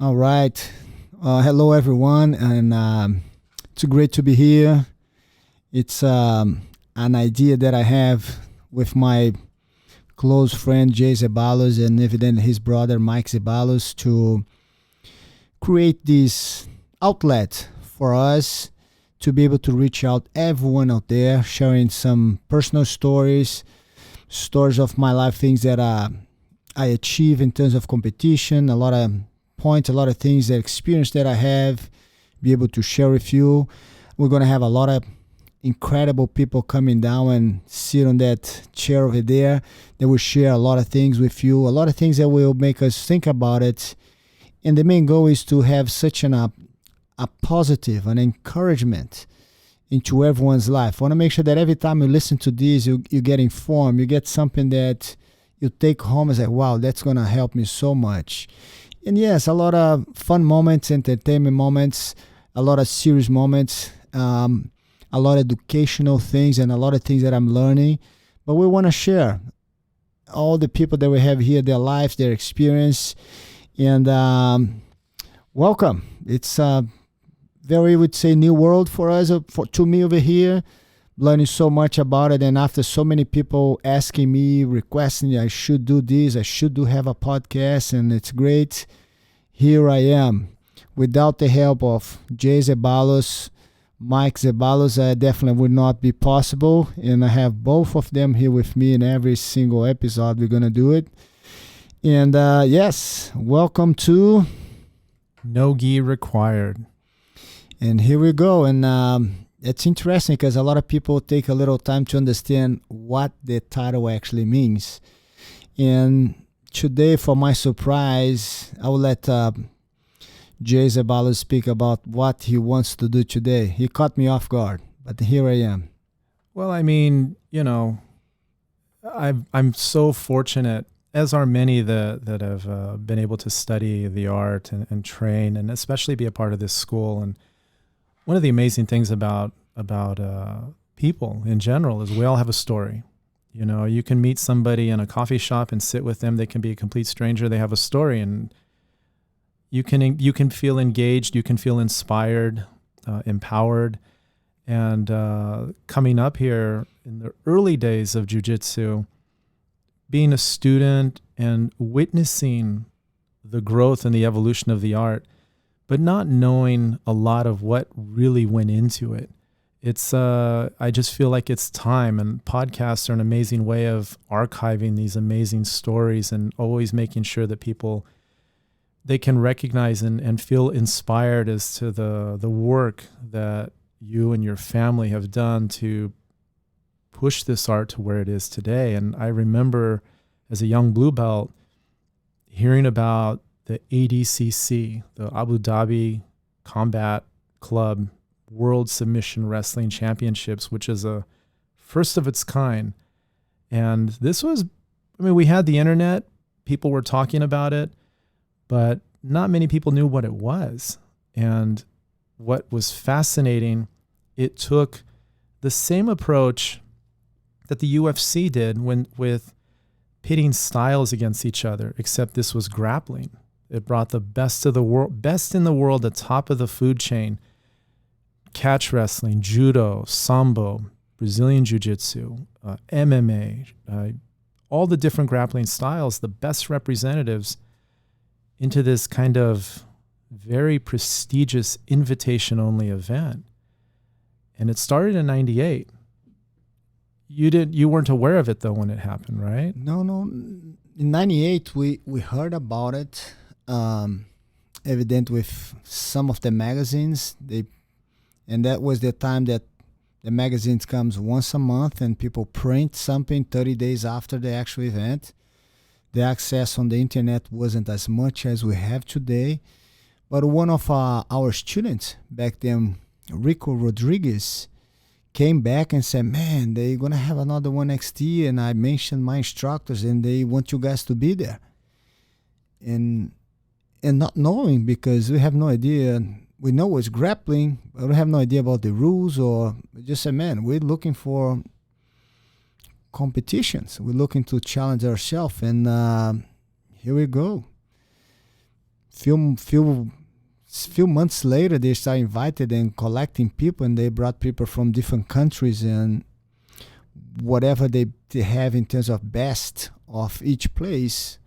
All right. Hello, everyone, and it's great to be here. It's an idea that I have with my close friend Jay Zeballos and evidently his brother Mike Zeballos to create this outlet for us to be able to reach out everyone out there, sharing some personal stories of my life, things that I achieve in terms of competition, a lot of points, a lot of things, that experience that I have, be able to share with you. We're going to have a lot of incredible people coming down and sit on that chair over there. They will share a lot of things with you, a lot of things that will make us think about it. And the main goal is to have such a positive, an encouragement into everyone's life. I want to make sure that every time you listen to this, you get informed, you get something that you take home and say, wow, that's going to help me so much. And yes, a lot of fun moments, entertainment moments, a lot of serious moments, a lot of educational things, and a lot of things that I'm learning. But we want to share all the people that we have here, their lives, their experience. And welcome. It's a very, would say, new world for us, to me over here. Learning so much about it, and after so many people asking me, requesting I should do this, I should have a podcast, and it's great. Here I am. Without the help of Jay Zeballos, Mike Zeballos, definitely would not be possible, and I have both of them here with me in every single episode we're going to do it. And yes, welcome to No Gi Required. And here we go. And it's interesting because a lot of people take a little time to understand what the title actually means. And today, for my surprise, I will let Jay Zeballos speak about what he wants to do today. He caught me off guard, but here I am. Well, I mean, I'm so fortunate, as are many that have been able to study the art and train, and especially be a part of this school. And one of the amazing things about people in general is we all have a story. You can meet somebody in a coffee shop and sit with them. They can be a complete stranger. They have a story, and you can feel engaged. You can feel inspired, empowered. And coming up here in the early days of jiu-jitsu, being a student and witnessing the growth and the evolution of the art, but not knowing a lot of what really went into it. I just feel like it's time, and podcasts are an amazing way of archiving these amazing stories and always making sure that people, they can recognize and feel inspired as to the work that you and your family have done to push this art to where it is today. And I remember as a young blue belt hearing about the ADCC, the Abu Dhabi Combat Club World Submission Wrestling Championships, which is a first of its kind. And this was, we had the internet, people were talking about it, but not many people knew what it was. And what was fascinating, it took the same approach that the UFC did with pitting styles against each other, except this was grappling. It brought the best in the world, the top of the food chain. Catch wrestling, judo, sambo, Brazilian jiu-jitsu, MMA, all the different grappling styles, the best representatives into this kind of very prestigious invitation-only event. And it started in 98. You weren't aware of it though when it happened, right? No. In 98, we heard about it, evident with some of the magazines. And that was the time that the magazines comes once a month and people print something 30 days after the actual event. The access on the internet wasn't as much as we have today. But one of our students back then, Rico Rodriguez, came back and said, man, they're going to have another one next year. And I mentioned my instructors and they want you guys to be there. And not knowing, because we have no idea. We know it's grappling, but we have no idea about the rules, or just say, man, we're looking for competitions. We're looking to challenge ourselves. And here we go. few months later, they started invited and collecting people, and they brought people from different countries, and whatever they have in terms of best of each place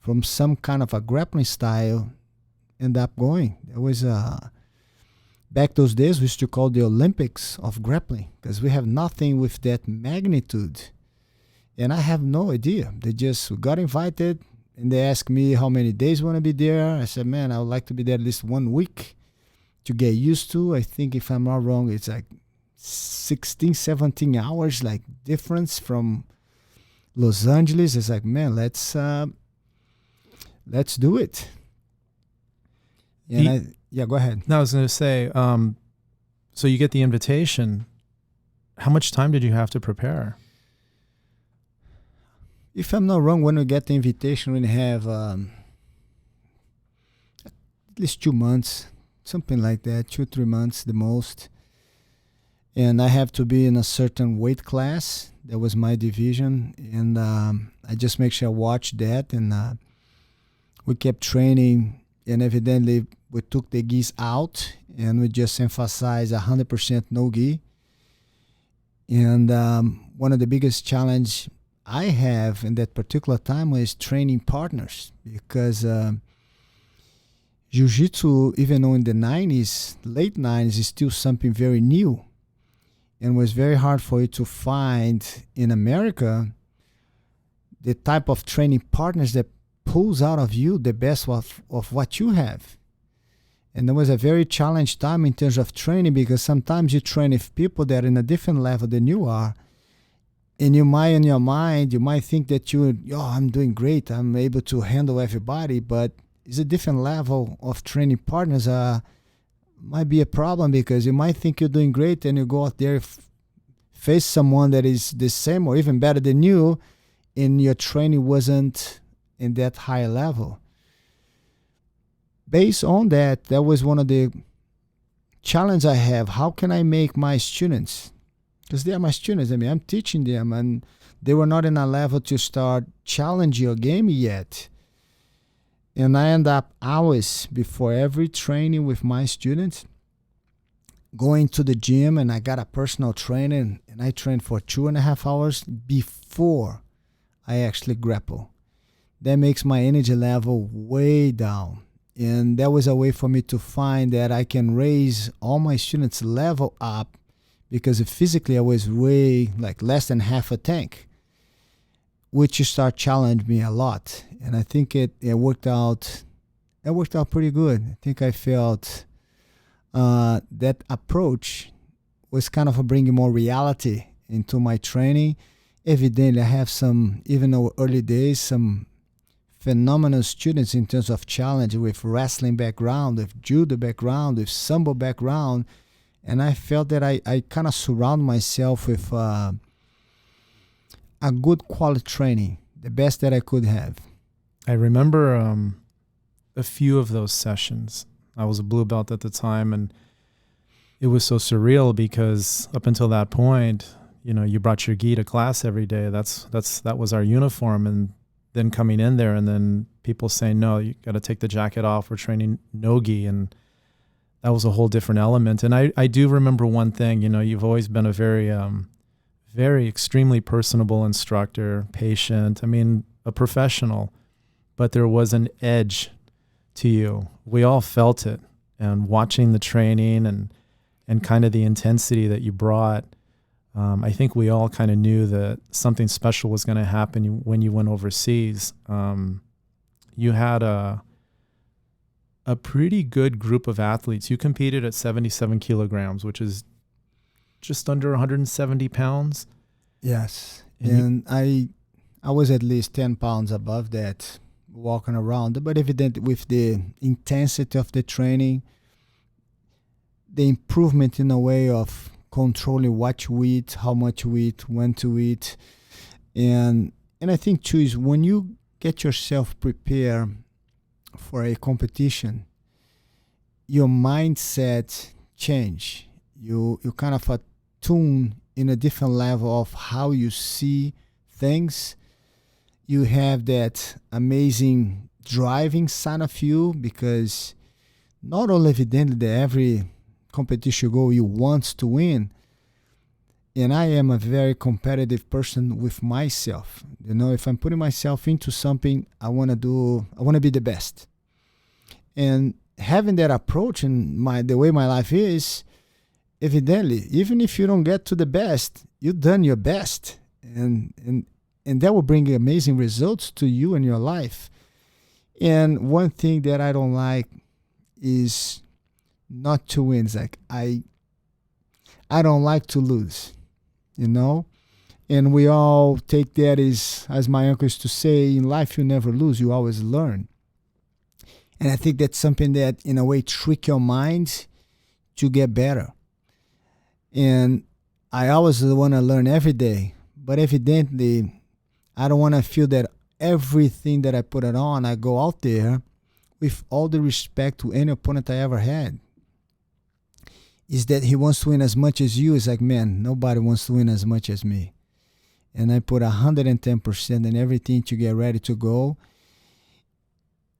from some kind of a grappling style end up going. There was back those days we used to call the Olympics of grappling, because we have nothing with that magnitude, and I have no idea. They just got invited, and they asked me how many days I want to be there. I said, man, I would like to be there at least 1 week to get used to. I think, if I'm not wrong, it's like 16, 17 hours like difference from Los Angeles. It's like, man, let's do it. And yeah, go ahead. No, I was going to say, so you get the invitation. How much time did you have to prepare? If I'm not wrong, when we get the invitation, we have at least 2 months, something like that, 2-3 months the most. And I have to be in a certain weight class. That was my division. And I just make sure I watch that. And we kept training. And evidently, we took the gis out. And we just emphasized 100% no gi. And one of the biggest challenge I have in that particular time was training partners. Because Jiu-Jitsu, even though in the 90s, late 90s, is still something very new. And was very hard for you to find in America the type of training partners that pulls out of you the best of what you have. And there was a very challenged time in terms of training, because sometimes you train with people that are in a different level than you are. And you might, in your mind, you might think that I'm doing great, I'm able to handle everybody, but it's a different level of training partners. Might be a problem, because you might think you're doing great and you go out there, face someone that is the same or even better than you, and your training wasn't in that high level. Based on that, that was one of the challenges I have. How can I make my students, because they are my students, I mean, I'm teaching them, and they were not in a level to start challenging your game yet. And I end up hours before every training with my students going to the gym, and I got a personal trainer, and I train for 2.5 hours before I actually grapple. That makes my energy level way down. And that was a way for me to find that I can raise all my students' level up, because physically I was way like less than half a tank, which start challenging me a lot. And I think it worked out. It worked out pretty good. I think I felt that approach was kind of bringing more reality into my training. Evidently, I have some, even though early days, some phenomenal students in terms of challenge with wrestling background, with judo background, with sambo background. And I felt that I kind of surround myself with a good quality training, the best that I could have. I remember a few of those sessions. I was a blue belt at the time, and it was so surreal, because up until that point, you brought your gi to class every day. That was our uniform, and then coming in there, and then people saying, no, you got to take the jacket off. We're training no gi, and that was a whole different element. And I do remember one thing. You've always been a very extremely personable instructor, patient. I mean, a professional. But there was an edge to you. We all felt it. And watching the training and kind of the intensity that you brought, I think we all kind of knew that something special was going to happen when you went overseas. You had a pretty good group of athletes. You competed at 77 kilograms, which is just under 170 pounds. Yes. And I was at least 10 pounds above that, walking around. But evidently, with the intensity of the training, the improvement in a way of controlling what you eat, how much you eat, when to eat. And I think too is when you get yourself prepared for a competition, your mindset change. You kind of attune in a different level of how you see things. You have that amazing drive inside of you, because not only evidently that every competition you go, you want to win. And I am a very competitive person with myself. You know, if I'm putting myself into something, I want to be the best. And having that approach and the way my life is, evidently, even if you don't get to the best, you've done your best. And that will bring amazing results to you and your life. And one thing that I don't like is not to win. It's like I don't like to lose, you know? And we all take that as my uncle used to say, in life you never lose, you always learn. And I think that's something that, in a way, trick your mind to get better. And I always want to learn every day. But evidently, I don't want to feel that everything that I put it on, I go out there with all the respect to any opponent I ever had. Is that he wants to win as much as you? It's like, man, nobody wants to win as much as me. And I put 110% in everything to get ready to go.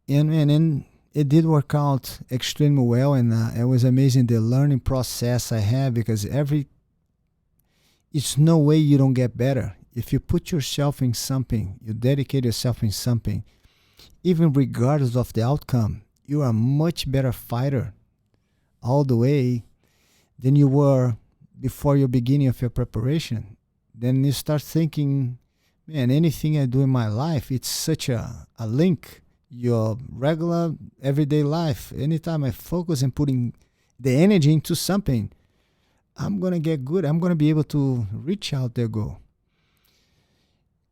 And it did work out extremely well, and it was amazing the learning process I had, because it's no way you don't get better. If you put yourself in something, you dedicate yourself in something, even regardless of the outcome, you are a much better fighter all the way than you were before your beginning of your preparation. Then you start thinking, man, anything I do in my life, it's such a link. Your regular everyday life, anytime I focus on putting the energy into something, I'm going to get good. I'm going to be able to reach out their goal.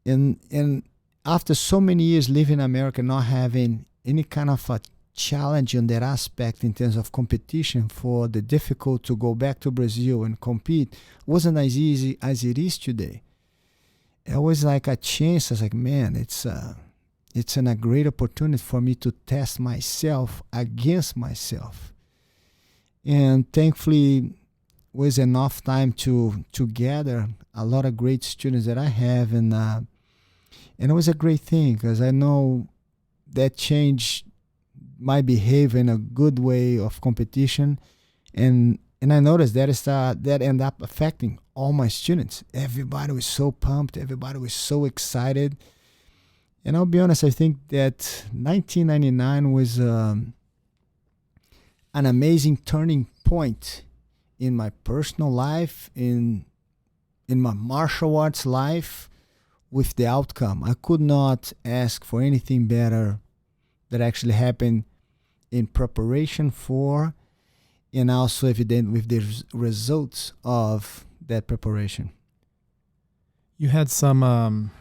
And after so many years living in America, not having any kind of a challenge on that aspect in terms of competition, for the difficult to go back to Brazil and compete wasn't as easy as it is today. It was like a chance. I was like, man, it's a great opportunity for me to test myself against myself. And thankfully, was enough time to gather a lot of great students that I have, and it was a great thing, because I know that changed my behavior in a good way of competition, and I noticed that ended up affecting all my students. Everybody was so pumped, everybody was so excited. And I'll be honest, I think that 1999 was an amazing turning point in my personal life, in my martial arts life, with the outcome. I could not ask for anything better that actually happened in preparation for, and also evident with the results of that preparation. You had some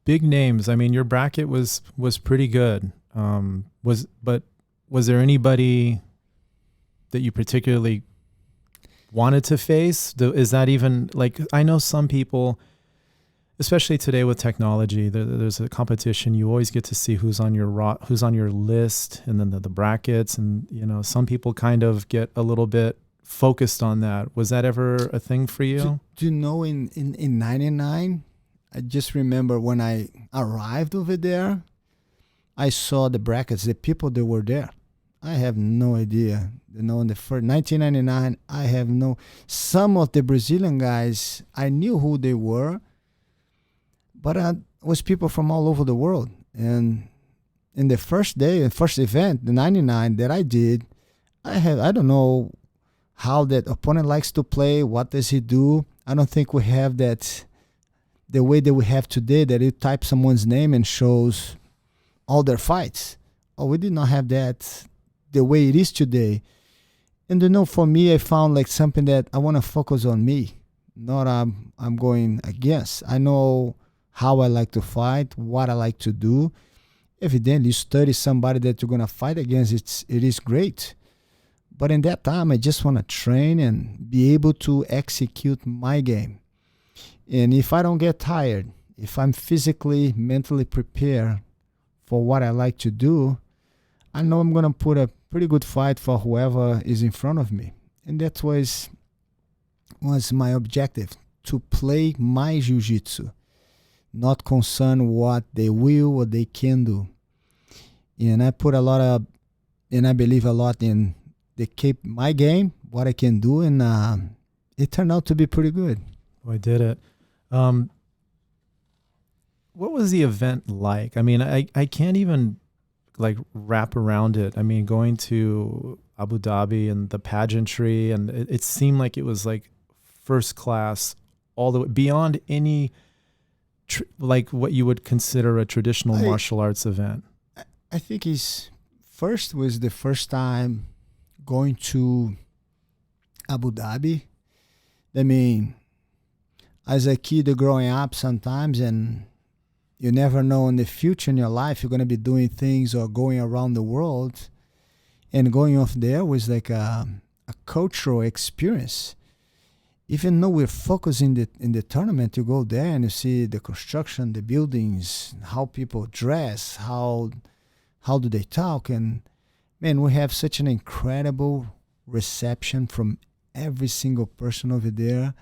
big names. I mean, your bracket was pretty good. Was there anybody that you particularly wanted to face? Is that even, like, I know some people, especially today with technology, there's a competition. You always get to see who's on your list, and then the brackets, and some people kind of get a little bit focused on that. Was that ever a thing for you? Do you know, in 99, I just remember when I arrived over there, I saw the brackets, the people that were there. I have no idea. In the first 1999, some of the Brazilian guys, I knew who they were, but it was people from all over the world. And in the first event, the 99 that I did, I don't know how that opponent likes to play. What does he do? I don't think we have that, the way that we have today, that you type someone's name and shows all their fights. Oh, we did not have that the way it is today. And for me, I found like something that I want to focus on me, not I'm going against. I know how I like to fight, what I like to do. Evidently, you study somebody that you're going to fight against, it is great. But in that time, I just want to train and be able to execute my game. And if I don't get tired, if I'm physically, mentally prepared for what I like to do, I know I'm going to put a pretty good fight for whoever is in front of me. And that was my objective, to play my jiu-jitsu. not concerned what they will or they can do. And I put a lot of, and I believe a lot in my game, what I can do, and it turned out to be pretty good. I did it. What was the event like? I mean, I can't even like wrap around it. I mean, going to Abu Dhabi and the pageantry, and it seemed like it was like first class all the way beyond any like what you would consider a traditional martial arts event. I think was the first time going to Abu Dhabi. I mean, as a kid growing up sometimes, and you never know in the future in your life you're going to be doing things or going around the world, and going off there was like a cultural experience. Even though we're focused in the tournament, you go there and you see the construction, the buildings, how people dress, how do they talk, and man, we have such an incredible reception from every single person over there.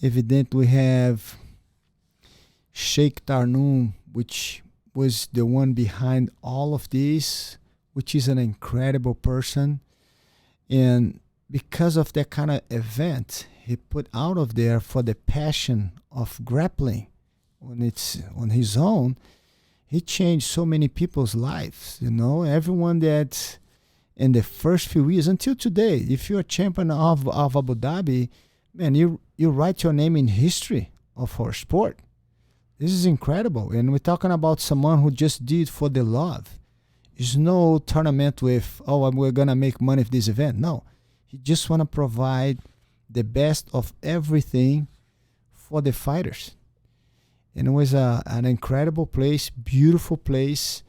Evident, we have Sheikh Tarnoum, which was the one behind all of this, which is an incredible person. And because of that kind of event, he put out of there for the passion of grappling on his own. He changed so many people's lives, everyone that in the first few years until today, if you're a champion of Abu Dhabi, man, you write your name in history of our sport. This is incredible. And we're talking about someone who just did for the love. There's no tournament with, we're going to make money for this event. No, he just want to provide the best of everything for the fighters. And it was an incredible place, beautiful place.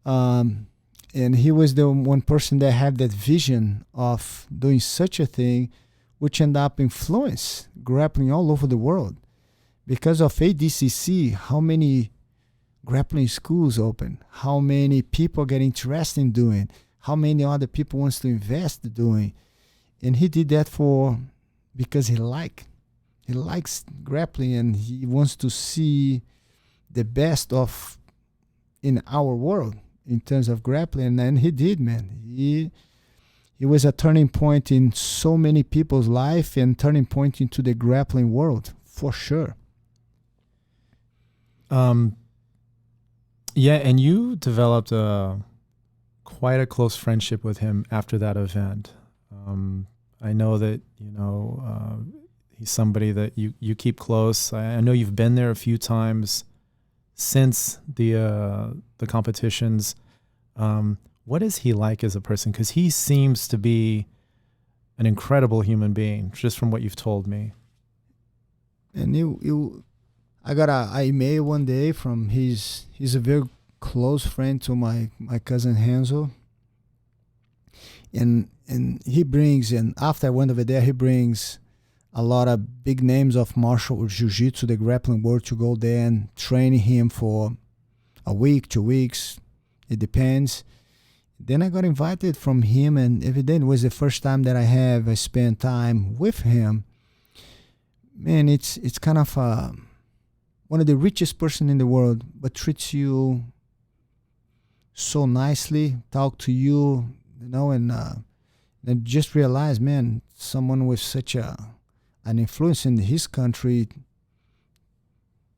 And he was the one person that had that vision of doing such a thing, which ended up influence grappling all over the world. Because of ADCC, how many grappling schools open, how many people get interested in doing, how many other people wants to invest doing. And he did that because he likes grappling, and he wants to see the best of in our world in terms of grappling. And he did, man. He was a turning point in so many people's life, and turning point into the grappling world for sure. Yeah, and you developed quite a close friendship with him after that event. I know that he's somebody that you keep close. I know you've been there a few times since the competitions. What is he like as a person? Because he seems to be an incredible human being, just from what you've told me. And I got a email one day from he's a very close friend to my cousin Hansel. And he brings, and after I went over there, he brings a lot of big names of martial jiu-jitsu, the grappling world, to go there and train him for a week, 2 weeks. It depends. Then I got invited from him, and evidently it was the first time that I spent time with him. Man, it's kind of one of the richest person in the world, but treats you so nicely, talk to you, and just realize, man, someone with such an influence in his country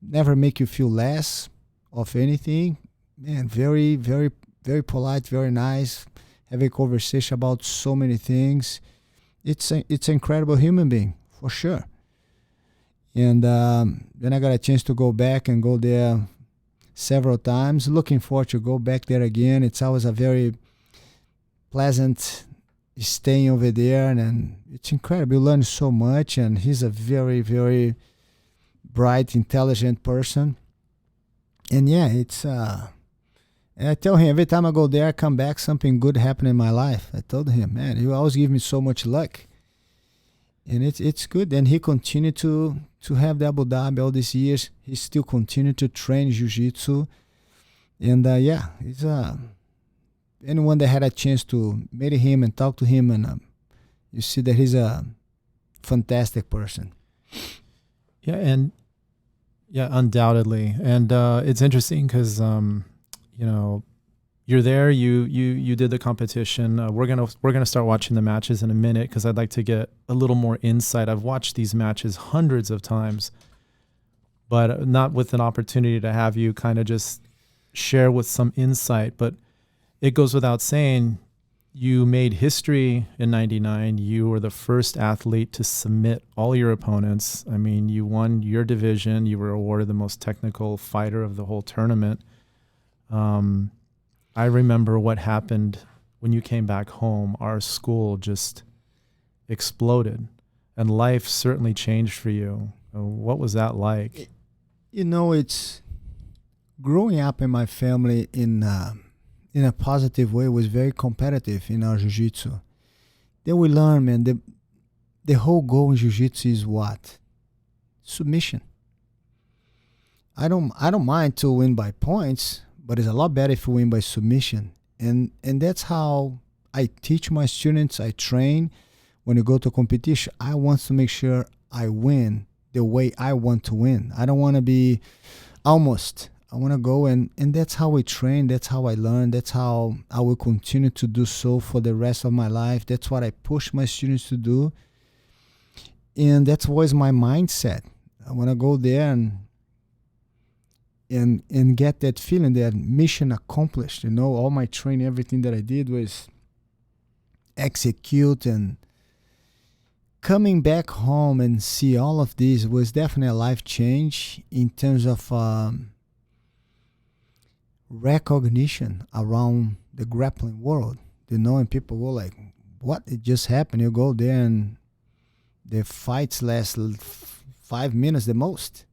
never make you feel less of anything. Man, very, very, very polite, very nice. Have a conversation about so many things. It's an incredible human being for sure. And then I got a chance to go back and go there several times. Looking forward to go back there again. It's always a very pleasant staying over there, and it's incredible. You learn so much, and he's a very, very bright, intelligent person. And yeah, and I tell him every time I go there, I come back, something good happened in my life. I told him, man, you always give me so much luck. And it's good. And he continued to have the Abu Dhabi all these years. He still continued to train jiu-jitsu. And yeah, he's anyone that had a chance to meet him and talk to him, and you see that he's a fantastic person. Yeah, and Yeah, undoubtedly. And it's interesting because, you know, you're there. You did the competition. We're gonna start watching the matches in a minute because I'd like to get a little more insight. I've watched these matches hundreds of times, but not with an opportunity to have you kind of just share with some insight. But it goes without saying, you made history in '99. You were the first athlete to submit all your opponents. I mean, you won your division. You were awarded the most technical fighter of the whole tournament. I remember what happened when you came back home. Our school just exploded, and life certainly changed for you. What was that like? You know, it's growing up in my family in a positive way was very competitive in our jiu-jitsu. Then we learn, man, the whole goal in jiu-jitsu is what? Submission. I don't mind to win by points, but it's a lot better if we win by submission. And that's how I teach my students. I train. When you go to competition, I want to make sure I win the way I want to win. I don't want to be almost. I want to go, and that's how we train. That's how I learn. That's how I will continue to do so for the rest of my life. That's what I push my students to do. And that's always my mindset. I want to go there and get that feeling, that mission accomplished. You know, all my training, everything that I did was execute, and coming back home and see all of this was definitely a life change in terms of recognition around the grappling world. You know, and people were like, what? It just happened. You go there and the fights last 5 minutes the most.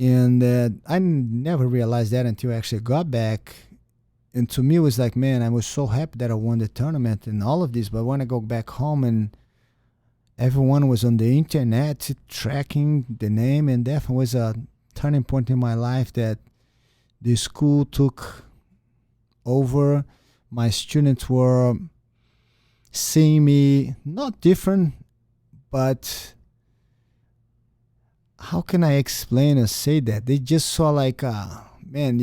And I never realized that until I actually got back. And to me, it was like, man, I was so happy that I won the tournament and all of this. But when I go back home and everyone was on the internet tracking the name, and that was a turning point in my life, that the school took over. My students were seeing me not different, but how can I explain or say that? They just saw like, man,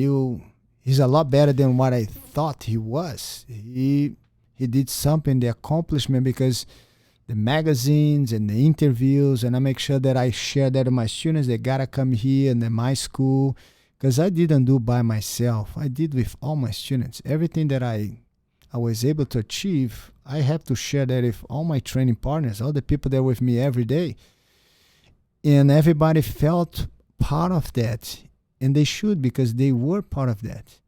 he's a lot better than what I thought he was. He did something, the accomplishment, because the magazines and the interviews, and I make sure that I share that with my students. They gotta come here and in my school, because I didn't do by myself. I did with all my students. Everything that I was able to achieve, I have to share that with all my training partners, all the people that are with me every day. And everybody felt part of that, and they should, because they were part of that.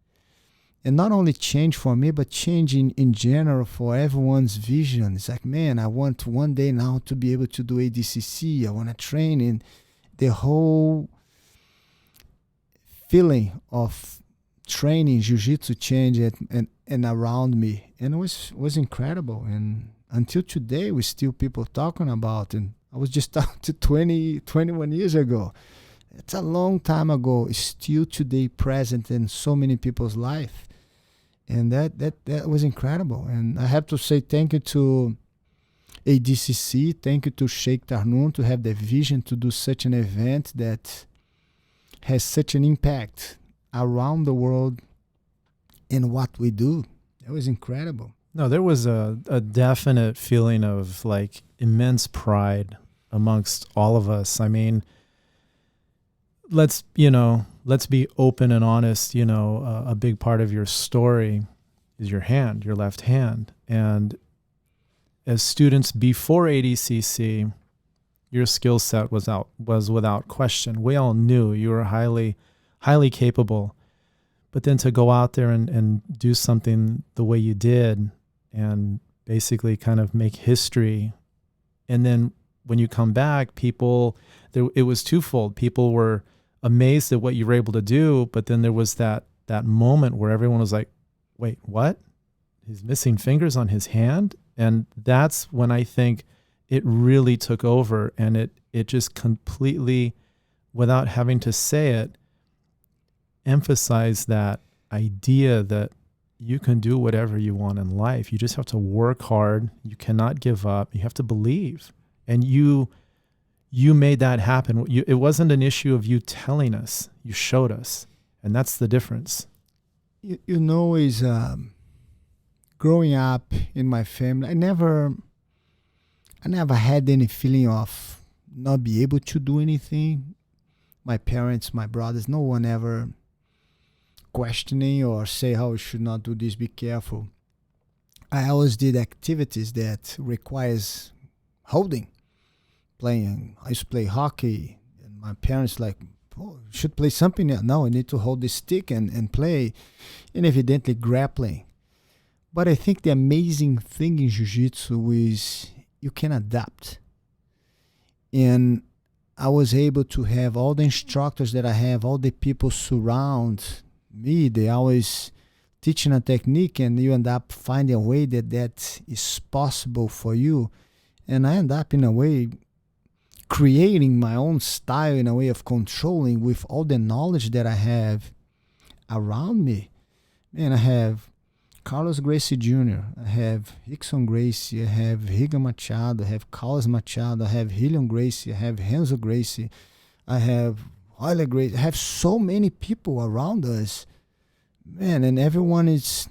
And not only change for me, but change in general for everyone's vision. It's like, man, I want one day now to be able to do ADCC. I want to train, in the whole feeling of training jiu-jitsu change and around me. And it was incredible. And until today, we still people talking about, and I was just talking to 21 years ago. It's a long time ago. It's still today present in so many people's life. And that was incredible. And I have to say thank you to ADCC. Thank you to Sheikh Tarnoun to have the vision to do such an event that has such an impact around the world in what we do. It was incredible. No, there was a definite feeling of like immense pride amongst all of us. I mean, let's be open and honest. A big part of your story is your hand, your left hand. And as students before ADCC, your skill set was without question. We all knew you were highly, highly capable. But then to go out there and do something the way you did, and basically kind of make history. And then when you come back, it was twofold. People were amazed at what you were able to do, but then there was that moment where everyone was like, wait, what? He's missing fingers on his hand? And that's when I think it really took over, and it just completely, without having to say it, emphasized that idea that you can do whatever you want in life. You just have to work hard. You cannot give up. You have to believe. And you you made that happen. It wasn't an issue of you telling us, you showed us. And that's the difference. You know, is growing up in my family, I never had any feeling of not be able to do anything. My parents, my brothers, no one ever questioning or say how you should not do this, be careful. I always did activities that requires holding, playing. I used to play hockey, and my parents like, oh, you should play something else. No, I need to hold the stick and play, and evidently grappling. But I think the amazing thing in jiu-jitsu is you can adapt. And I was able to have all the instructors that I have, all the people surround me. They always teaching a technique, and you end up finding a way that is possible for you. And I end up in a way creating my own style, in a way of controlling with all the knowledge that I have around me. Man, I have Carlos Gracie Jr., I have Rickson Gracie, I have Riga Machado, I have Carlos Machado, I have Helion Gracie, I have Renzo Gracie, I have Euler Gracie. I have so many people around us, man, and everyone is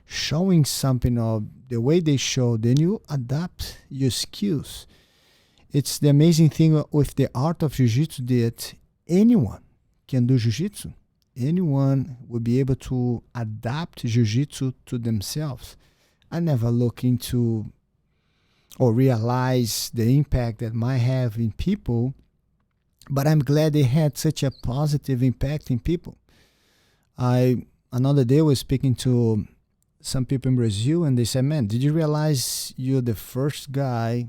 showing something of the way they show. Then you adapt your skills. It's the amazing thing with the art of jiu-jitsu that anyone can do jiu-jitsu. Anyone will be able to adapt jiu-jitsu to themselves. I never look into or realize the impact that might have in people, but I'm glad they had such a positive impact in people. Another day was speaking to some people in Brazil, and they said, man, did you realize you're the first guy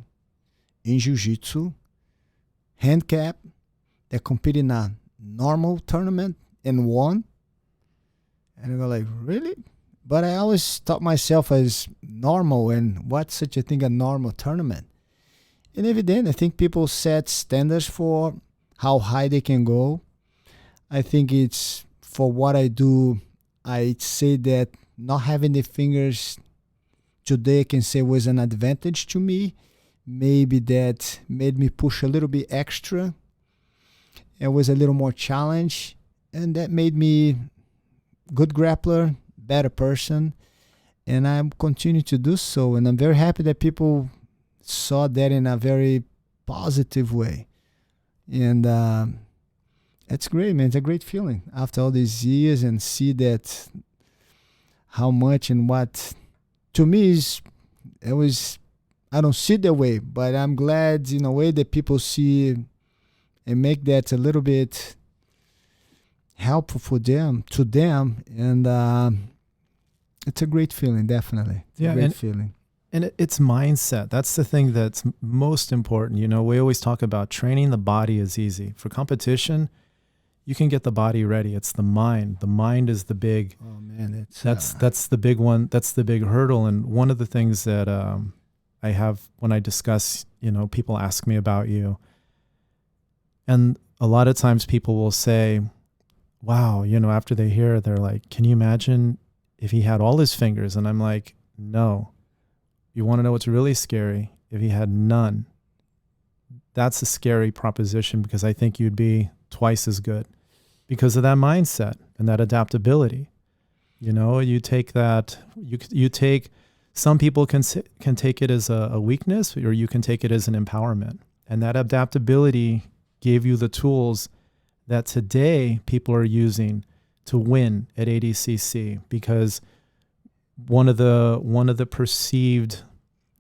in jiu-jitsu, handicap, that competed in a normal tournament and won? And I go like, really? But I always thought myself as normal, and what's such a thing, a normal tournament? And evidently, I think people set standards for how high they can go. I think it's, for what I do, I'd say that not having the fingers today, I can say, was an advantage to me. Maybe that made me push a little bit extra. It was a little more challenge, and that made me good grappler, better person, and I'm continue to do so. And I'm very happy that people saw that in a very positive way. And it's great, man. It's a great feeling after all these years, and see that how much and what to me is, it was, I don't see it that way, but I'm glad in a way that people see and make that a little bit helpful for them, to them, and it's a great feeling, definitely. It's a great feeling. And it's mindset. That's the thing that's most important. You know, we always talk about training the body is easy. For competition, you can get the body ready. It's the mind. The mind is the big. Oh man, that's the big one. That's the big hurdle. And one of the things that I have when I discuss, you know, people ask me about you, and a lot of times people will say, "Wow," you know, after they hear it, they're like, "Can you imagine if he had all his fingers?" And I'm like, "No." You want to know what's really scary? If he had none. That's a scary proposition, because I think you'd be twice as good because of that mindset and that adaptability. You know, you take that, you take, some people can take it as a weakness, or you can take it as an empowerment. And that adaptability gave you the tools that today people are using to win at ADCC, because one of the perceived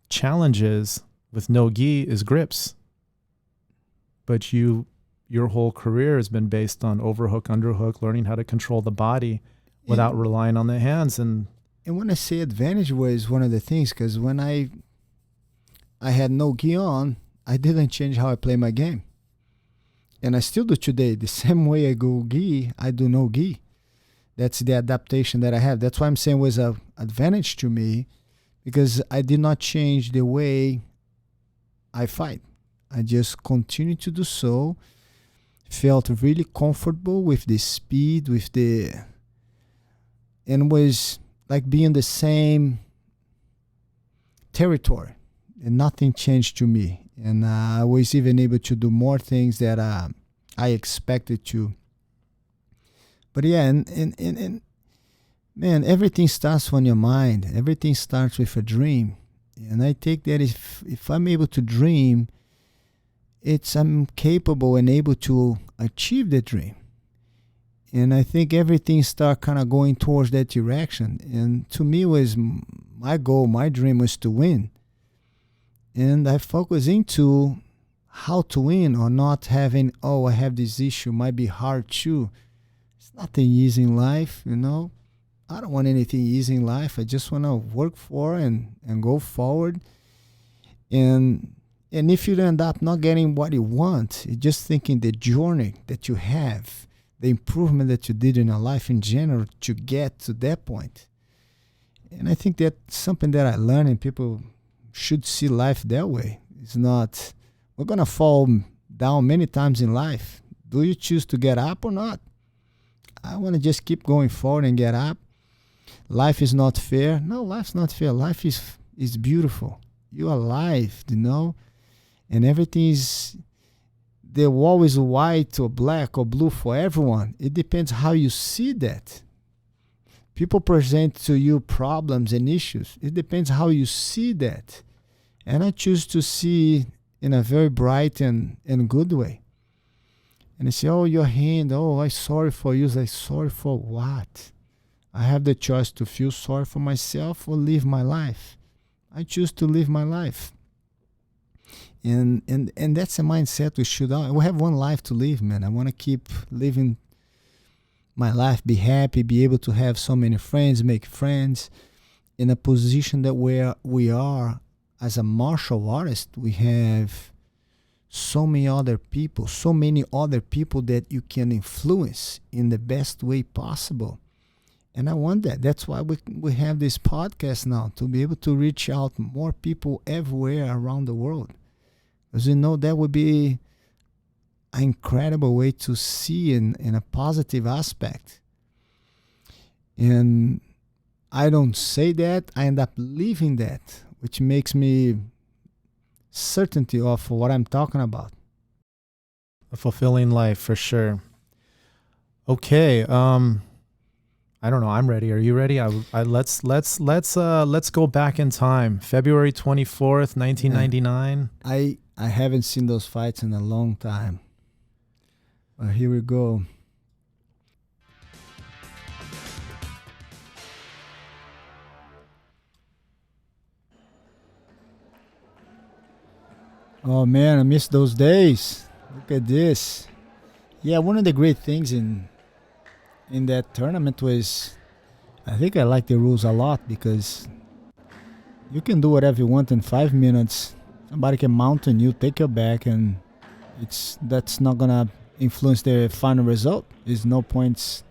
challenges with no gi is grips. But your whole career has been based on overhook, underhook, learning how to control the body without relying on the hands. And when I say advantage was one of the things, because when I had no gi on, I didn't change how I play my game. And I still do today. The same way I go gi, I do no gi. That's the adaptation that I have. That's why I'm saying it was an advantage to me, because I did not change the way I fight. I just continued to do so. Felt really comfortable with the speed, and was like being the same territory, and nothing changed to me. and I was even able to do more things that I expected to. But yeah, and man, everything starts from your mind. Everything starts with a dream. And I think that if I'm able to dream, I'm capable and able to achieve the dream. And I think everything start kind of going towards that direction. And to me, was my goal, my dream was to win. And I focus into how to win, or not having, oh, I have this issue, might be hard too. It's nothing easy in life, you know. I don't want anything easy in life. I just want to work for and go forward. And if you end up not getting what you want, you're just thinking the journey that you have, the improvement that you did in your life in general to get to that point. And I think that's something that I learned, and people should see life that way. It's not, we're going to fall down many times in life. Do you choose to get up or not? I want to just keep going forward and get up. Life is not fair. No, life's not fair. Life is beautiful. You're alive, you know, and everything is, the wall is white or black or blue for everyone. It depends how you see that. People present to you problems and issues. It depends how you see that. And I choose to see in a very bright and good way. And I say, oh, your hand, oh, I'm sorry for you. I'm sorry for what? I have the choice to feel sorry for myself or live my life. I choose to live my life. And that's a mindset we should all. We have one life to live, man. I want to keep living my life, be happy, be able to have so many friends, make friends. In a position that where we are as a martial artist, we have so many other people that you can influence in the best way possible. And I want that. That's why we have this podcast now, to be able to reach out more people everywhere around the world. Because you know that would be an incredible way to see in a positive aspect. And I don't say that, I end up living that, which makes me certainty of what I'm talking about. A fulfilling life, for sure. Okay, I don't know. I'm ready. Are you ready? Let's go back in time. February 24th, 1999. I haven't seen those fights in a long time. But here we go. Oh man, I miss those days. Look at this. Yeah, one of the great things in that tournament was, I think I like the rules a lot, because you can do whatever you want in 5 minutes. Somebody can mount on you, take your back, and that's not gonna influence the final result. There's no points,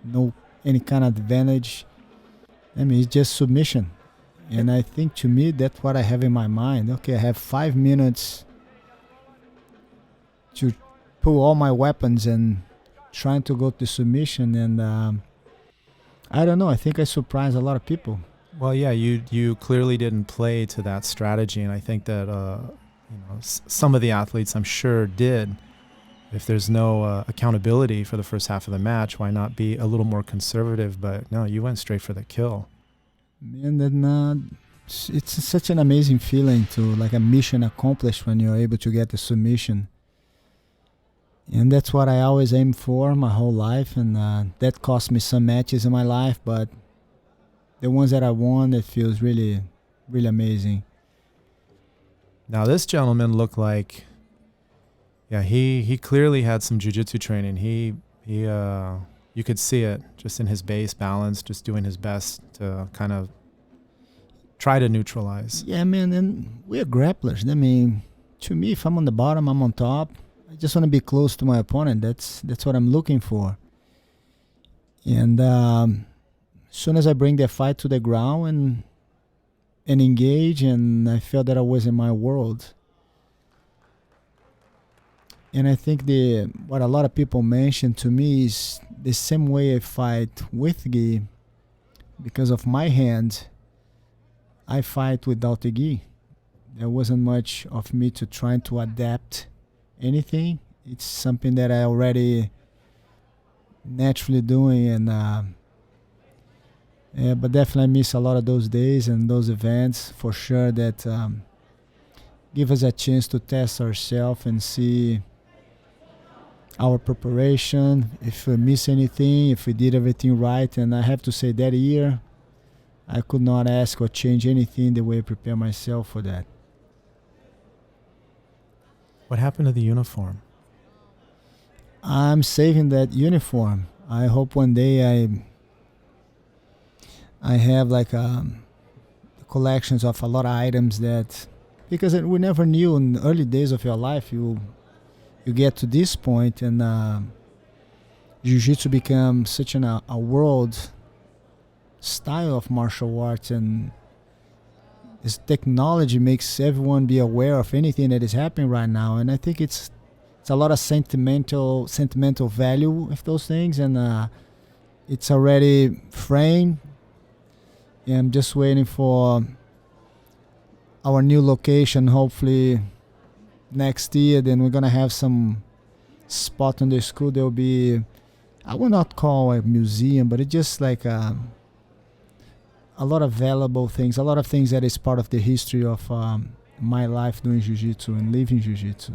no any kind of advantage. I mean, it's just submission. And I think, to me, that's what I have in my mind. Okay, I have 5 minutes to pull all my weapons and trying to go to submission. And I don't know, I think I surprised a lot of people. Well, yeah, you clearly didn't play to that strategy, and I think that some of the athletes, I'm sure, did. If there's no accountability for the first half of the match, why not be a little more conservative? But no, you went straight for the kill. And then it's such an amazing feeling, to like a mission accomplished when you're able to get the submission. And that's what I always aim for my whole life, and that cost me some matches in my life, but the ones that I won, it feels really, really amazing. Now this gentleman looked like, yeah, he clearly had some jiu-jitsu training. He you could see it just in his base balance, just doing his best to kind of try to neutralize. Yeah, man, and we're grapplers. I mean, to me, if I'm on the bottom, I'm on top. I just want to be close to my opponent. That's what I'm looking for. And as soon as I bring the fight to the ground and engage, and I felt that I was in my world. And I think what a lot of people mention to me is the same way I fight with gi. Because of my hand, I fight without the gi. There wasn't much of me to trying to adapt anything. It's something that I already naturally doing, and yeah, but definitely miss a lot of those days and those events for sure that give us a chance to test ourselves and see our preparation, if we miss anything, if we did everything right. And I have to say that year, I could not ask or change anything the way I prepare myself for that. What happened to the uniform? I'm saving that uniform. I hope one day I have like collections of a lot of items that, because we never knew in the early days of your life you get to this point, and jiu-jitsu become such a world style of martial arts, and this technology makes everyone be aware of anything that is happening right now. And I think it's a lot of sentimental value of those things, and it's already framed. And I'm just waiting for our new location, hopefully next year. Then we're gonna have some spot in the school. There'll be, I will not call a museum, but it's just like a lot of valuable things, a lot of things that is part of the history of my life doing jiu-jitsu and living jiu-jitsu.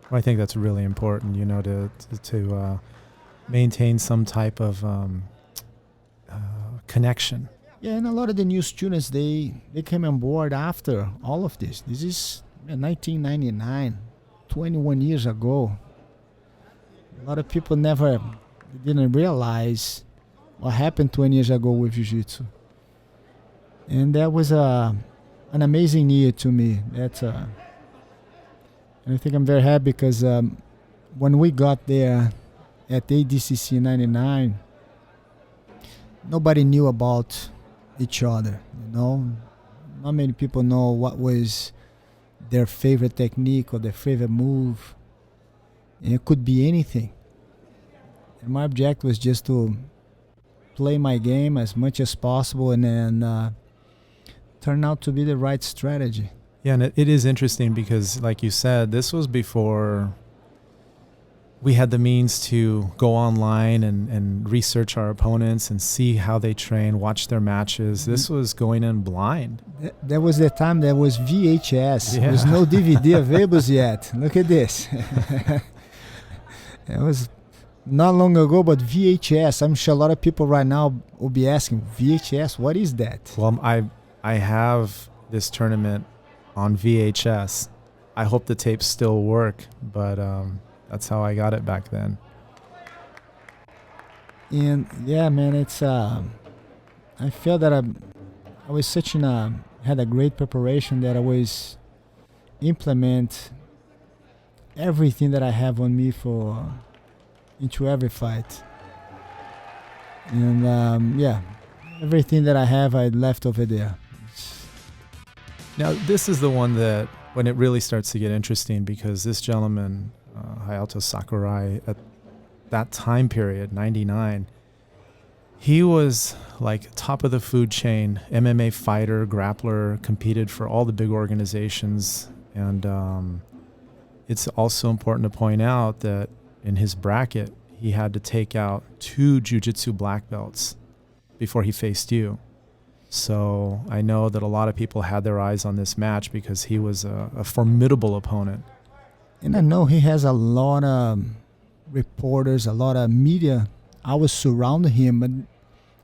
Well, I think that's really important, you know, to maintain some type of connection. Yeah, and a lot of the new students, they came on board after all of this. This is 1999, 21 years ago. A lot of people didn't realize what happened 20 years ago with jiu-jitsu. And that was an amazing year to me. And I think I'm very happy because when we got there at ADCC in 99, nobody knew about each other, you know. Not many people know what was their favorite technique or their favorite move. And it could be anything. And my objective was just to play my game as much as possible, and then turn out to be the right strategy. Yeah, and it is interesting because, like you said, this was before we had the means to go online and research our opponents and see how they train, watch their matches. This was going in blind. That was the time there was VHS. Yeah. There was no DVD available yet. Look at this. It was not long ago, but VHS. I'm sure a lot of people right now will be asking, VHS, what is that? Well, I have this tournament on VHS. I hope the tapes still work, but that's how I got it back then. And yeah, man, it's I felt that I was had a great preparation, that I was implement everything that I have on me into every fight. And yeah, everything that I have, I left over there. Now, this is the one that when it really starts to get interesting, because this gentleman, Hayato Sakurai, at that time period, 99, he was like top of the food chain, MMA fighter, grappler, competed for all the big organizations. And it's also important to point out that in his bracket, he had to take out 2 jiu-jitsu black belts before he faced you. So I know that a lot of people had their eyes on this match because he was a formidable opponent. And I know he has a lot of reporters, a lot of media. I was surrounding him, but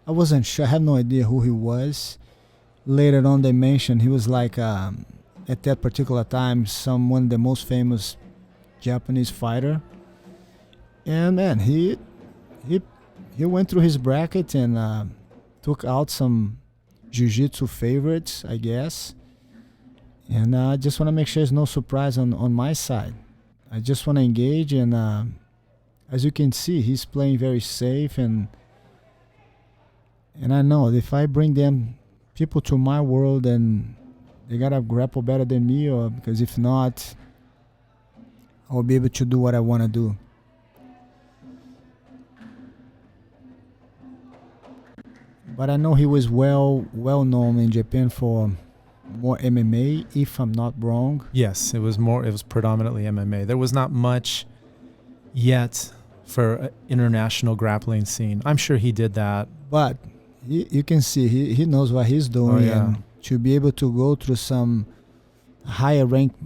I wasn't sure. I have no idea who he was. Later on, they mentioned he was like, at that particular time, one of the most famous Japanese fighter. And man, he went through his bracket and took out some jiu-jitsu favorites, I guess. And I just want to make sure there's no surprise on my side. I just want to engage, and as you can see, he's playing very safe, and I know if I bring them people to my world, and they gotta grapple better than me, or because if not, I'll be able to do what I want to do. But I know he was well known in Japan for more MMA, if I'm not wrong. Yes, it was predominantly MMA. There was not much yet for international grappling scene. I'm sure he did that. But you can see he knows what he's doing. Oh, yeah. And to be able to go through some higher ranked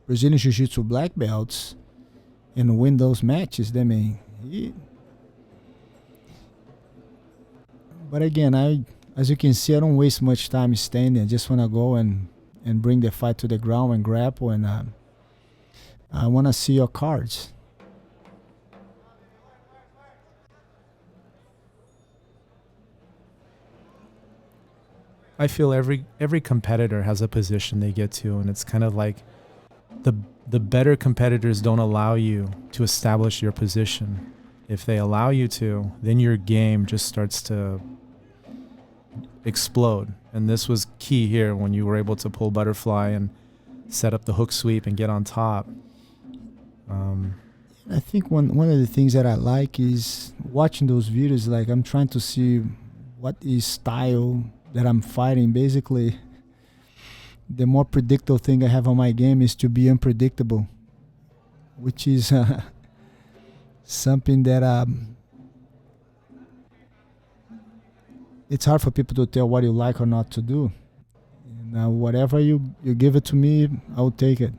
Brazilian Jiu-Jitsu black belts and win those matches, I mean, but again, as you can see, I don't waste much time standing. I just want to go and bring the fight to the ground and grapple, and I want to see your cards. I feel every competitor has a position they get to, and it's kind of like the better competitors don't allow you to establish your position. If they allow you to, then your game just starts to explode. And this was key here when you were able to pull butterfly and set up the hook sweep and get on top. I think one of the things that I like is watching those videos. Like, I'm trying to see what is style that I'm fighting. Basically, the more predictable thing I have on my game is to be unpredictable, which is something that it's hard for people to tell what you like or not to do. And whatever you give it to me, I'll take it.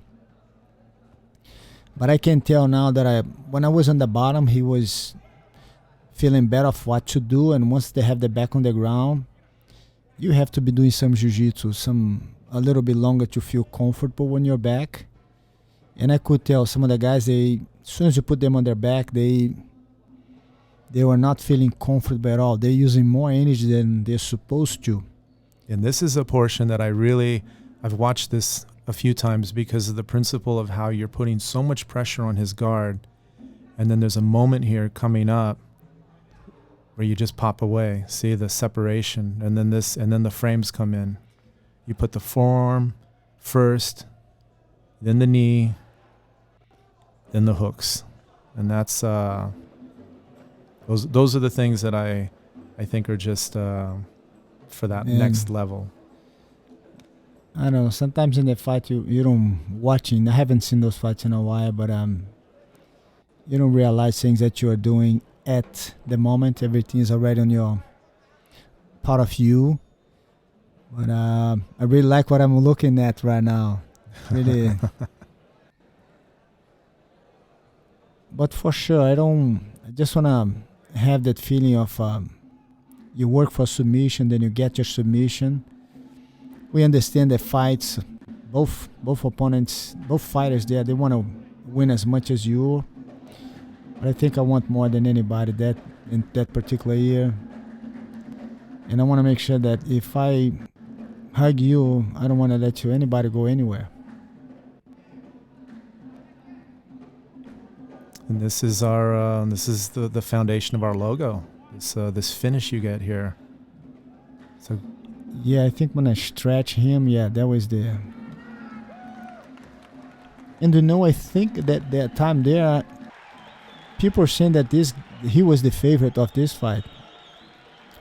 But I can tell now that when I was on the bottom, he was feeling better of what to do. And once they have the back on the ground, you have to be doing some jiu-jitsu, a little bit longer to feel comfortable when you're back. And I could tell some of the guys, as soon as you put them on their back, they were not feeling comfortable at all. They're using more energy than they're supposed to. And this is a portion that I've watched this a few times because of the principle of how you're putting so much pressure on his guard. And then there's a moment here coming up where you just pop away. See the separation, and then the frames come in. You put the forearm first, then the knee, then the hooks. And that's those are the things that I think are just for that next level. I don't know, sometimes in the fight you don't watching. I haven't seen those fights in a while, but you don't realize things that you are doing at the moment. Everything is already on your part of you. But I really like what I'm looking at right now. Really. But for sure, I just want to have that feeling of you work for submission, then you get your submission. We understand that fights, both opponents, both fighters there, they want to win as much as you. But I think I want more than anybody that in that particular year. And I want to make sure that if I hug you, I don't want to let anybody go anywhere. And this is the foundation of our logo. This finish you get here. So yeah, I think when I stretch him, that was the. And I think that time there, people are saying that he was the favorite of this fight.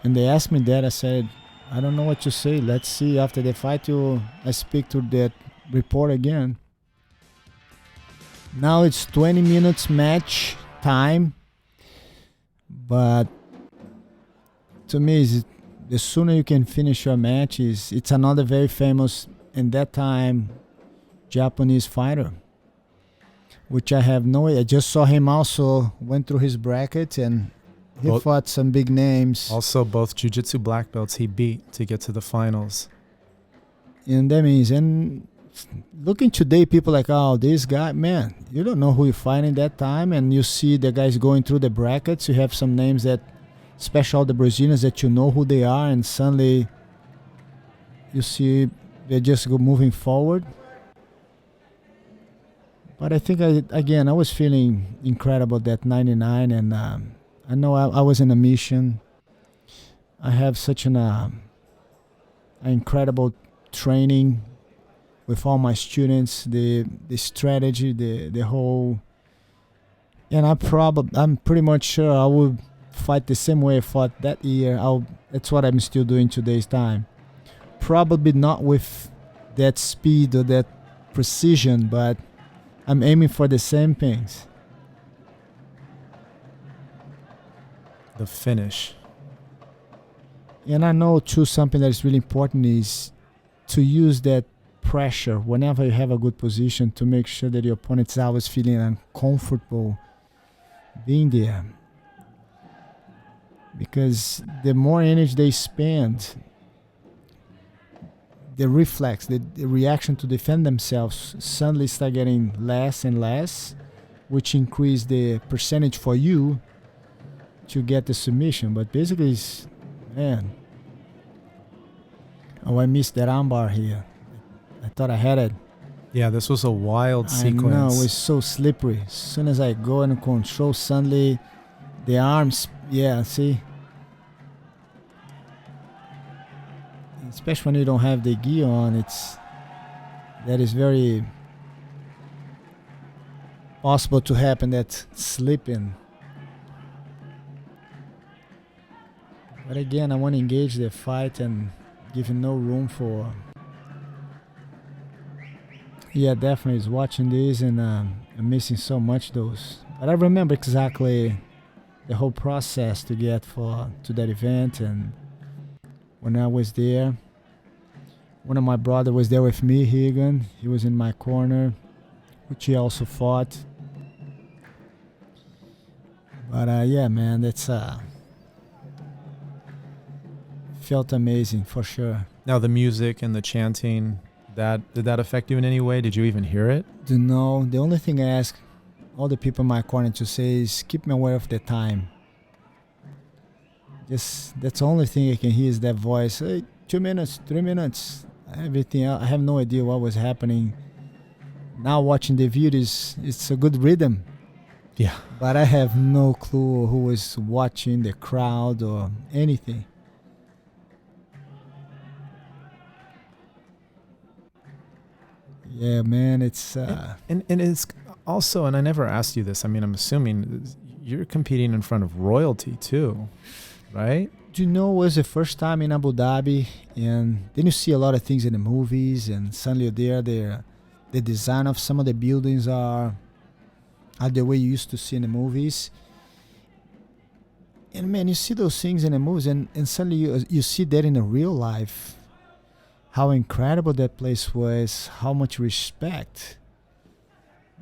And they asked me that. I said, I don't know what to say. Let's see after the fight. I speak to that report again. Now it's 20 minutes match time. But to me, the sooner you can finish your match, it's another very famous, in that time, Japanese fighter. Which I have no idea. I just saw him also went through his bracket and he fought some big names. Also, both jiu-jitsu black belts he beat to get to the finals. And that means, and looking today, people like, oh, this guy, man, you don't know who you're fighting that time. And you see the guys going through the brackets. You have some names that, especially the Brazilians, that you know who they are. And suddenly you see they just go moving forward. But I think, I was feeling incredible that 99. And I know I was in a mission. I have such an incredible training with all my students, the strategy, the whole. And I'm pretty much sure I will fight the same way I fought that year. That's what I'm still doing today's time. Probably not with that speed or that precision, but I'm aiming for the same things. The finish. And I know too, something that is really important is to use that pressure whenever you have a good position to make sure that your opponent's always feeling uncomfortable being there. Because the more energy they spend, the reflex, the reaction to defend themselves suddenly start getting less and less, which increase the percentage for you to get the submission. But basically, it's, man, oh, I missed that armbar here. I thought I had it. Yeah, this was a wild sequence. I know, it was so slippery. As soon as I go and control, suddenly the arms, yeah, see? Especially when you don't have the gi on, that is very possible to happen, that slipping. But again, I want to engage the fight and give no room for... Yeah, definitely is watching this, and I'm missing so much those. But I remember exactly the whole process to get to that event, and when I was there, one of my brother was there with me, Higan. He was in my corner, which he also fought. But yeah, man, that's felt amazing for sure. Now the music and the chanting, did that affect you in any way? Did you even hear it? No, the only thing I ask all the people in my corner to say is keep me aware of the time. Just that's the only thing I can hear is that voice. Hey, 2 minutes, 3 minutes. Everything else, I have no idea what was happening. Now watching the videos, it's a good rhythm. Yeah. But I have no clue who was watching, the crowd or anything. Yeah, man, it's... And it's also, and I never asked you this, I mean, I'm assuming you're competing in front of royalty too, right? Do you know, it was the first time in Abu Dhabi, and then you see a lot of things in the movies, and suddenly you're there, the design of some of the buildings are the way you used to see in the movies. And man, you see those things in the movies, and suddenly you see that in the real life. How incredible that place was, how much respect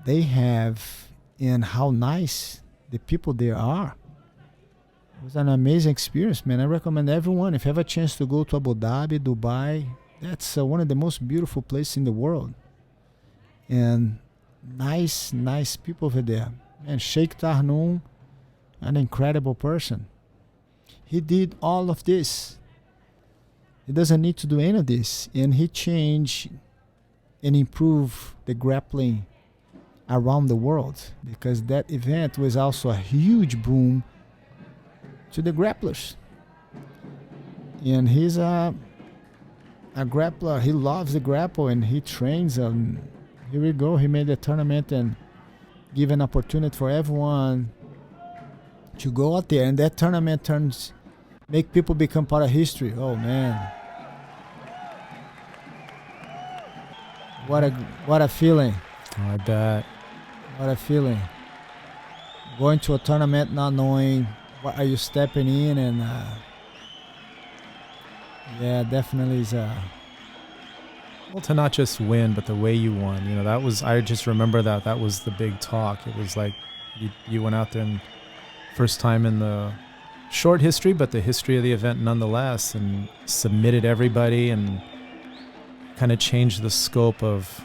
they have, and how nice the people there are. It was an amazing experience, man. I recommend everyone, if you have a chance to go to Abu Dhabi, Dubai, that's one of the most beautiful places in the world. And nice people over there. And Sheikh Tarnoon, an incredible person. He did all of this. He doesn't need to do any of this. And he changed and improved the grappling around the world, because that event was also a huge boom to the grapplers. And he's a grappler. He loves the grapple and he trains. And here we go. He made a tournament and give an opportunity for everyone to go out there. And that tournament make people become part of history. Oh man. What a feeling. Oh, I bet. What a feeling. Going to a tournament not knowing what are you stepping in, and yeah, definitely is well, to not just win, but the way you won. You know, that was, I just remember that was the big talk. It was like you went out there and first time in the short history, but the history of the event nonetheless, and submitted everybody and kind of changed the scope of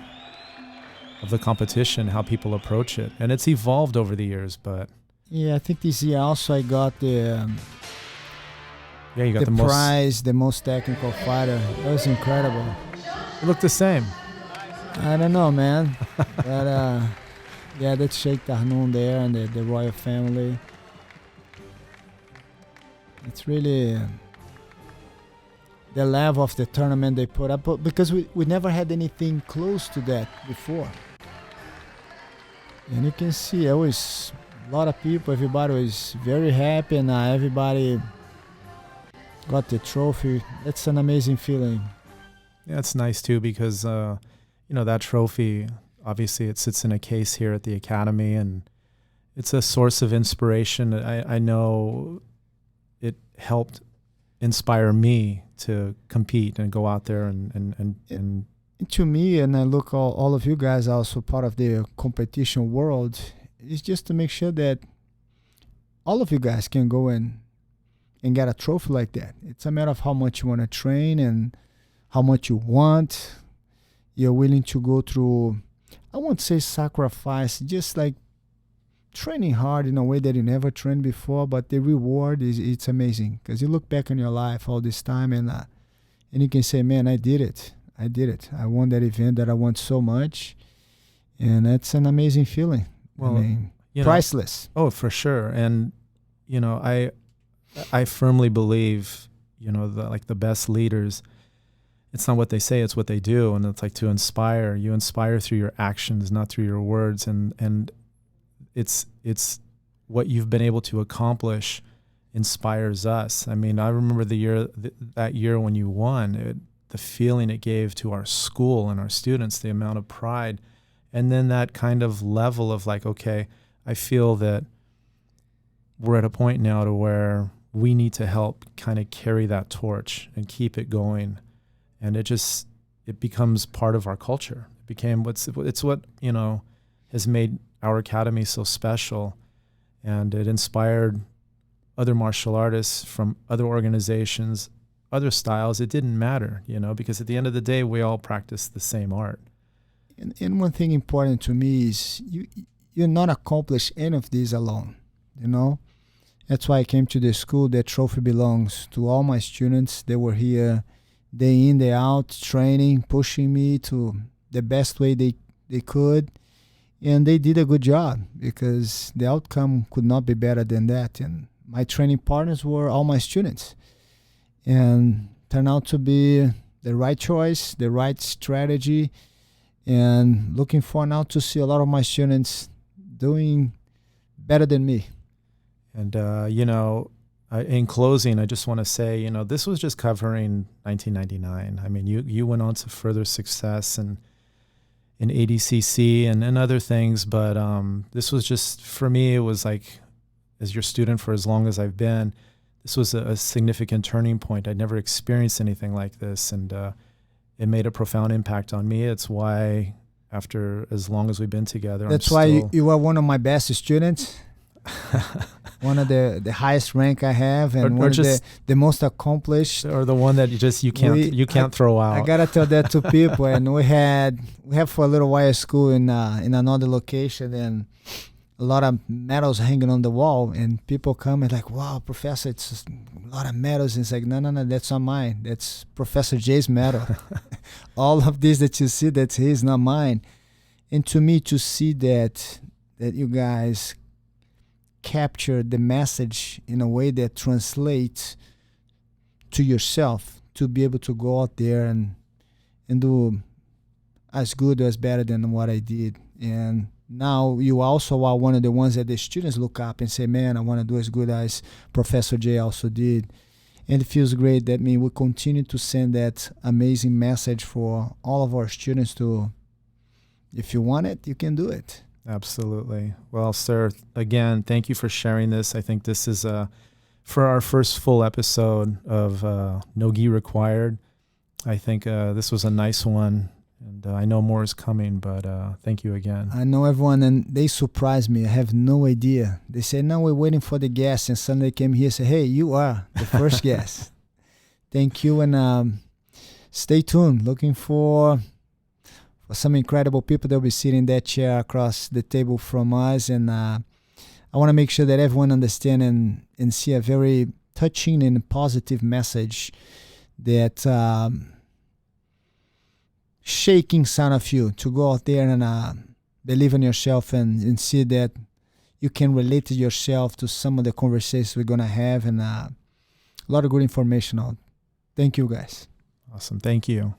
the competition, how people approach it. And it's evolved over the years, but... Yeah, I think this year also I got the you got the prize, the most technical fighter. That was incredible. It looked the same. I don't know, man. But yeah, that's Sheikh Tarnoon there and the royal family. It's really the level of the tournament they put up, because we never had anything close to that before. And you can see there was a lot of people, everybody was very happy, and everybody got the trophy. That's an amazing feeling. Yeah, it's nice too because that trophy, obviously it sits in a case here at the academy, and it's a source of inspiration. I know it helped inspire me to compete and go out there and to me, and I look all of you guys are also part of the competition world, is just to make sure that all of you guys can go and get a trophy like that. It's a matter of how much you want to train and how much you want. You're willing to go through, I won't say sacrifice, just like training hard in a way that you never trained before, but the reward it's amazing because you look back on your life all this time and you can say, man, I did it. I won that event that I want so much, and that's an amazing feeling. Well, I mean, priceless. Oh, for sure. And I firmly believe, that the best leaders, it's not what they say, it's what they do. And it's like to inspire. You inspire through your actions, not through your words. And it's what you've been able to accomplish inspires us. I mean, I remember that year when you won, the feeling it gave to our school and our students, the amount of pride. And then that kind of level of like, okay, I feel that we're at a point now to where we need to help kind of carry that torch and keep it going. And it becomes part of our culture. It became it's what, has made our academy so special. And it inspired other martial artists from other organizations, other styles. It didn't matter, because at the end of the day, we all practice the same art. And one thing important to me is you're not accomplish any of these alone, That's why I came to the school. That trophy belongs to all my students. They were here day in, day out, training, pushing me to the best way they could. And they did a good job because the outcome could not be better than that. And my training partners were all my students. And turned out to be the right choice, the right strategy. And looking forward now to see a lot of my students doing better than me. And, in closing, I just want to say, this was just covering 1999. I mean, you went on to further success in ADCC and other things. But this was just, for me, it was like, as your student for as long as I've been, this was a significant turning point. I'd never experienced anything like this. And it made a profound impact on me. It's why, after as long as we've been together, that's why you are one of my best students. One of the highest rank I have, and one of the most accomplished, or the one that you can't throw out. I gotta tell that to people. And we have for a little while school in another location, and a lot of medals hanging on the wall, and people come and like, wow, professor, it's a lot of medals. And it's like, no, that's not mine. That's Professor J's medal. All of this that you see, that's his, not mine. And to me, to see that you guys capture the message in a way that translates to yourself, to be able to go out there and do as good or as better than what I did. And now you also are one of the ones that the students look up and say, man, I want to do as good as Professor J also did. And it feels great that we continue to send that amazing message for all of our students to, if you want it, you can do it. Absolutely. Well, sir, again, thank you for sharing this. I think this is for our first full episode of No Gi Required. I think this was a nice one, and I know more is coming, but thank you again. I know everyone, and they surprised me. I have no idea. They said, no, we're waiting for the guest, and suddenly came here and said, hey, you are the first guest. Thank you, and stay tuned. Looking for some incredible people that will be sitting in that chair across the table from us. And I want to make sure that everyone understand and see a very touching and positive message that shaking inside of you to go out there and believe in yourself and see that you can relate to yourself to some of the conversations we're going to have, and a lot of good information out. Thank you, guys. Awesome. Thank you.